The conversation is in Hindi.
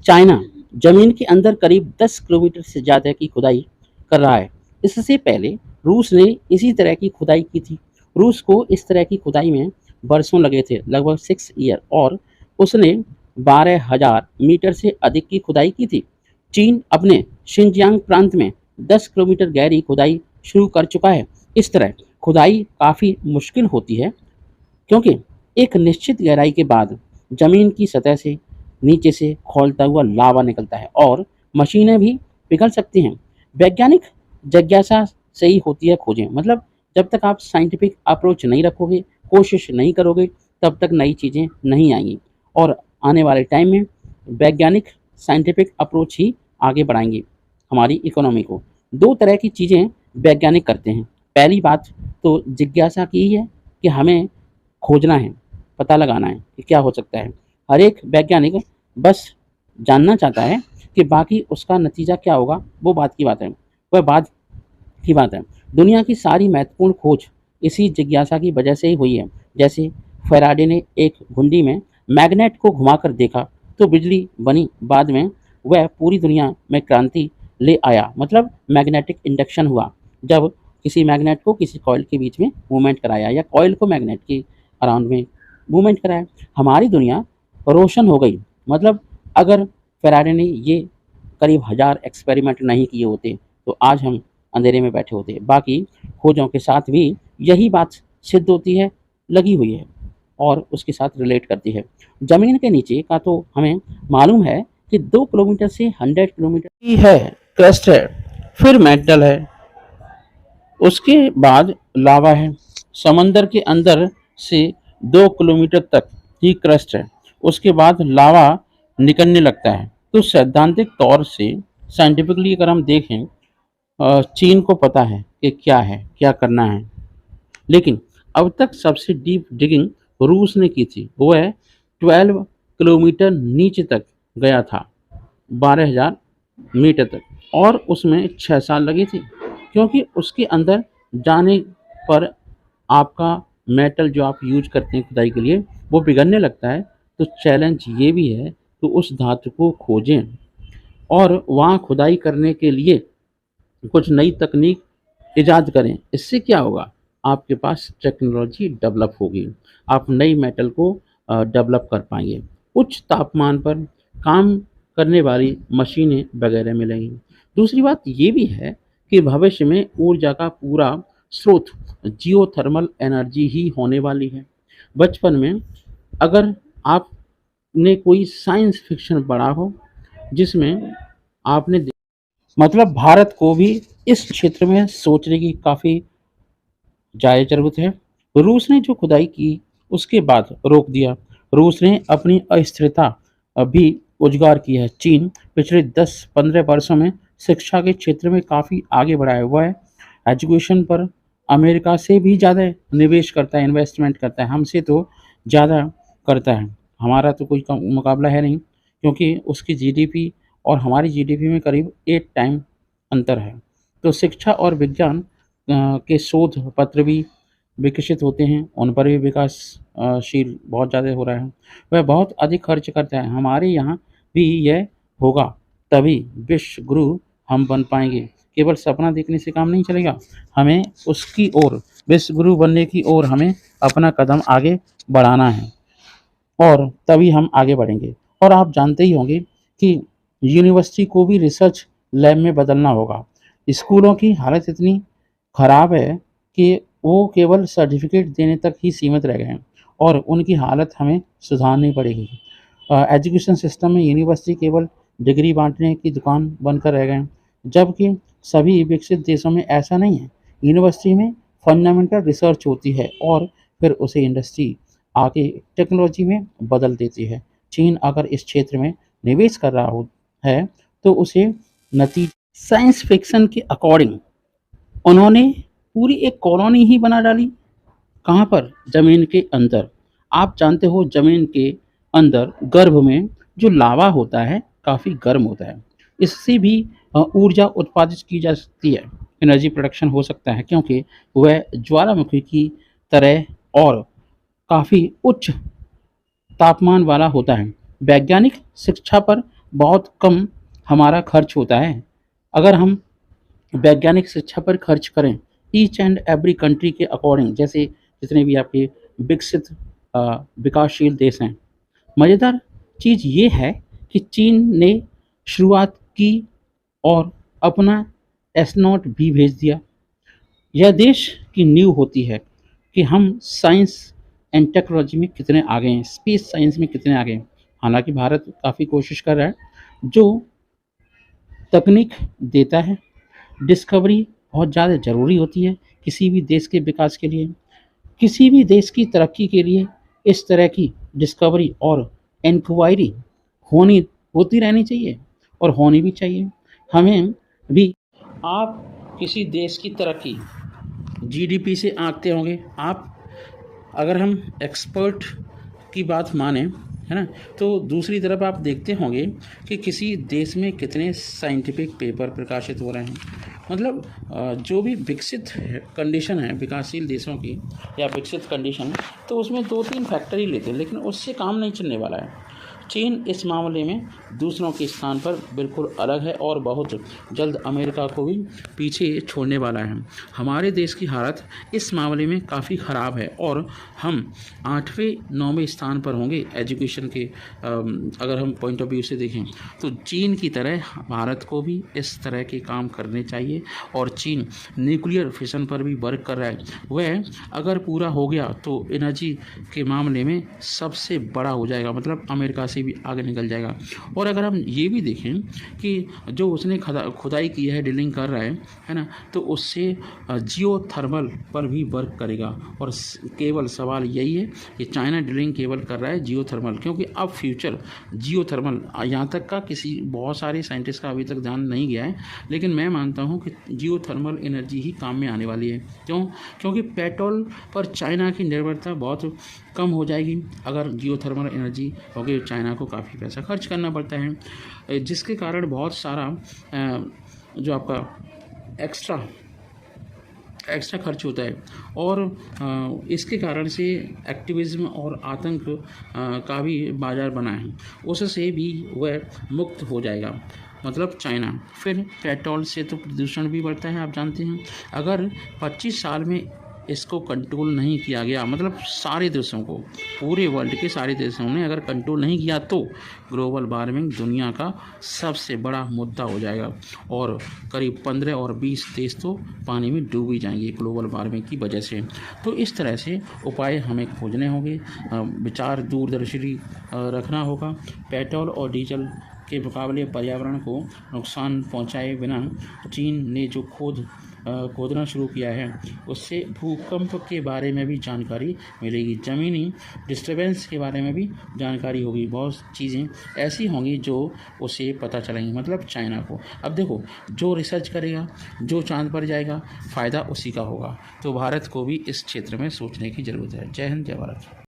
चाइना जमीन के अंदर करीब 10 किलोमीटर से ज़्यादा की खुदाई कर रहा है। इससे पहले रूस ने इसी तरह की खुदाई की थी। रूस को इस तरह की खुदाई में बरसों लगे थे, लगभग 6 ईयर, और उसने 12,000 मीटर से अधिक की खुदाई की थी। चीन अपने शिनजियांग प्रांत में 10 किलोमीटर गहरी खुदाई शुरू कर चुका है। इस तरह खुदाई काफ़ी मुश्किल होती है, क्योंकि एक निश्चित गहराई के बाद जमीन की सतह से नीचे से खौलता हुआ लावा निकलता है और मशीनें भी पिघल सकती हैं। वैज्ञानिक जिज्ञासा से ही होती है खोजें, मतलब जब तक आप साइंटिफिक अप्रोच नहीं रखोगे, कोशिश नहीं करोगे, तब तक नई चीज़ें नहीं आएंगी। और आने वाले टाइम में वैज्ञानिक साइंटिफिक अप्रोच ही आगे बढ़ाएंगे हमारी इकोनॉमी को। दो तरह की चीज़ें वैज्ञानिक करते हैं। पहली बात तो जिज्ञासा की ही है कि हमें खोजना है, पता लगाना है कि क्या हो सकता है। हर एक वैज्ञानिक बस जानना चाहता है कि बाकी उसका नतीजा क्या होगा, वो बात की बात है, वह बात की बात है। दुनिया की सारी महत्वपूर्ण खोज इसी जिज्ञासा की वजह से ही हुई है। जैसे फैराडे ने एक घुंडी में मैग्नेट को घुमाकर देखा तो बिजली बनी। बाद में वह पूरी दुनिया में क्रांति ले आया, मतलब मैग्नेटिक इंडक्शन हुआ, जब किसी मैग्नेट को किसी कॉइल के बीच में मूवमेंट कराया या कॉइल को मैग्नेट के अराउंड में मूवमेंट कराया। हमारी दुनिया रोशन हो गई। मतलब अगर फैराडे ने ये करीब 1000 एक्सपेरिमेंट नहीं किए होते तो आज हम अंधेरे में बैठे होते। बाकी खोजों के साथ भी यही बात सिद्ध होती है, लगी हुई है और उसके साथ रिलेट करती है। ज़मीन के नीचे का तो हमें मालूम है कि 2 किलोमीटर से 100 किलोमीटर की है, क्रस्ट है, फिर मेटल है, उसके बाद लावा है। समंदर के अंदर से 2 किलोमीटर तक ही क्रस्ट है, उसके बाद लावा निकलने लगता है। तो सैद्धांतिक तौर से, साइंटिफिकली अगर हम देखें, चीन को पता है कि क्या है, क्या करना है। लेकिन अब तक सबसे डीप डिगिंग रूस ने की थी, वो है 12 किलोमीटर नीचे तक गया था, 12,000 मीटर तक, और उसमें 6 साल लगे थे, क्योंकि उसके अंदर जाने पर आपका मेटल जो आप यूज करते हैं खुदाई के लिए वो बिगड़ने लगता है। तो चैलेंज ये भी है कि उस धातु को खोजें और वहाँ खुदाई करने के लिए कुछ नई तकनीक इजाद करें। इससे क्या होगा, आपके पास टेक्नोलॉजी डेवलप होगी, आप नई मेटल को डेवलप कर पाएंगे, उच्च तापमान पर काम करने वाली मशीनें वगैरह मिलेंगी। दूसरी बात ये भी है कि भविष्य में ऊर्जा का पूरा स्रोत जियोथर्मल एनर्जी ही होने वाली है। बचपन में अगर आपने कोई साइंस फिक्शन पढ़ा हो जिसमें आपने मतलब भारत को भी इस क्षेत्र में सोचने की काफ़ी जायज़ ज़रूरत है। रूस ने जो खुदाई की उसके बाद रोक दिया। रूस ने अपनी अस्थिरता भी उजागर की है। चीन पिछले 10-15 वर्षों में शिक्षा के क्षेत्र में काफ़ी आगे बढ़ाया हुआ है। एजुकेशन पर अमेरिका से भी ज़्यादा निवेश करता है, इन्वेस्टमेंट करता है, हमसे तो ज़्यादा करता है। हमारा तो कोई मुकाबला है नहीं, क्योंकि उसकी जीडीपी और हमारी जीडीपी में करीब 8 टाइम अंतर है। तो शिक्षा और विज्ञान के शोध पत्र भी विकसित होते हैं, उन पर भी विकासशील बहुत ज़्यादा हो रहा है। वह बहुत अधिक खर्च करता है। हमारे यहाँ भी यह होगा, तभी विश्व गुरु हम बन पाएंगे। केवल सपना देखने से काम नहीं चलेगा, हमें उसकी ओर, विश्व गुरु बनने की ओर हमें अपना कदम आगे बढ़ाना है और तभी हम आगे बढ़ेंगे। और आप जानते ही होंगे कि यूनिवर्सिटी को भी रिसर्च लैब में बदलना होगा। स्कूलों की हालत इतनी ख़राब है कि वो केवल सर्टिफिकेट देने तक ही सीमित रह गए हैं और उनकी हालत हमें सुधारनी पड़ेगी। एजुकेशन सिस्टम में यूनिवर्सिटी केवल डिग्री बांटने की दुकान बनकर रह गए हैं, जबकि सभी विकसित देशों में ऐसा नहीं है। यूनिवर्सिटी में फंडामेंटल रिसर्च होती है और फिर उसे इंडस्ट्री आगे टेक्नोलॉजी में बदल देती है। चीन अगर इस क्षेत्र में निवेश कर रहा हो है तो उसे नतीजे साइंस फिक्शन के अकॉर्डिंग उन्होंने पूरी एक कॉलोनी ही बना डाली। कहाँ पर? ज़मीन के अंदर। आप जानते हो ज़मीन के अंदर गर्भ में जो लावा होता है काफ़ी गर्म होता है। इससे भी ऊर्जा उत्पादित की जा सकती है, एनर्जी प्रोडक्शन हो सकता है, क्योंकि वह ज्वालामुखी की तरह और काफ़ी उच्च तापमान वाला होता है। वैज्ञानिक शिक्षा पर बहुत कम हमारा खर्च होता है। अगर हम वैज्ञानिक शिक्षा पर खर्च करें ईच एंड एवरी कंट्री के अकॉर्डिंग, जैसे जितने भी आपके विकसित विकासशील देश हैं। मज़ेदार चीज़ ये है कि चीन ने शुरुआत की और अपना एस्ट्रोनॉट भी भेज दिया। यह देश की नींव होती है कि हम साइंस एंड टेक्नोलॉजी में कितने आगे हैं, स्पेस साइंस में कितने आगे हैं। हालांकि भारत काफ़ी कोशिश कर रहा है, जो तकनीक देता है। डिस्कवरी बहुत ज़्यादा ज़रूरी होती है किसी भी देश के विकास के लिए, किसी भी देश की तरक्की के लिए। इस तरह की डिस्कवरी और इंक्वायरी होनी होती रहनी चाहिए और होनी भी चाहिए। हमें भी आप किसी देश की तरक्की जीडीपी से आंकते होंगे। आप अगर हम एक्सपर्ट की बात माने, है ना, तो दूसरी तरफ आप देखते होंगे कि किसी देश में कितने साइंटिफिक पेपर प्रकाशित हो रहे हैं। मतलब जो भी विकसित कंडीशन है विकासशील देशों की या विकसित कंडीशन, तो उसमें 2-3 फैक्टर ही लेते हैं, लेकिन उससे काम नहीं चलने वाला है। चीन इस मामले में दूसरों के स्थान पर बिल्कुल अलग है और बहुत जल्द अमेरिका को भी पीछे छोड़ने वाला है। हमारे देश की हालत इस मामले में काफ़ी ख़राब है और हम 8वें-9वें स्थान पर होंगे एजुकेशन के। अगर हम पॉइंट ऑफ व्यू से देखें तो चीन की तरह भारत को भी इस तरह के काम करने चाहिए। और चीन न्यूक्लियर फिशन पर भी वर्क कर रहा है। वह अगर पूरा हो गया तो एनर्जी के मामले में सबसे बड़ा हो जाएगा, मतलब अमेरिका से भी आगे निकल जाएगा। और अगर हम ये भी देखें कि जो उसने खुदाई की है, ड्रिलिंग कर रहा है ना, तो उससे जियोथर्मल पर भी वर्क करेगा। और केवल सवाल यही है कि चाइना ड्रिलिंग केवल कर रहा है जियोथर्मल, क्योंकि अब फ्यूचर जियोथर्मल यहाँ तक का किसी बहुत सारे साइंटिस्ट का अभी तक ध्यान नहीं गया है, लेकिन मैं मानता हूँ कि जियोथर्मल एनर्जी ही काम में आने वाली है। क्योंकि पेट्रोल पर चाइना की निर्भरता बहुत कम हो जाएगी अगर जियोथर्मल एनर्जी, क्योंकि चाइना को काफ़ी पैसा खर्च करना पड़ता है, जिसके कारण बहुत सारा जो आपका एक्स्ट्रा खर्च होता है। और इसके कारण से एक्टिविज्म और आतंक का भी बाजार बना है, उससे भी वह मुक्त हो जाएगा, मतलब चाइना। फिर पेट्रोल से तो प्रदूषण भी बढ़ता है, आप जानते हैं। अगर 25 साल में इसको कंट्रोल नहीं किया गया, मतलब सारे देशों को, पूरे वर्ल्ड के सारे देशों ने अगर कंट्रोल नहीं किया, तो ग्लोबल वार्मिंग दुनिया का सबसे बड़ा मुद्दा हो जाएगा और करीब 15 और 20 देश तो पानी में डूब ही जाएंगे ग्लोबल वार्मिंग की वजह से। तो इस तरह से उपाय हमें खोजने होंगे, विचार दूरदर्शी रखना होगा। पेट्रोल और डीजल के मुकाबले पर्यावरण को नुकसान पहुंचाए बिना चीन ने जो खोदना शुरू किया है, उससे भूकंप के बारे में भी जानकारी मिलेगी, ज़मीनी डिस्टर्बेंस के बारे में भी जानकारी होगी। बहुत चीज़ें ऐसी होंगी जो उसे पता चलेंगी, मतलब चाइना को। अब देखो, जो रिसर्च करेगा, जो चांद पर जाएगा, फ़ायदा उसी का होगा। तो भारत को भी इस क्षेत्र में सोचने की ज़रूरत है। जय हिंद, जय भारत।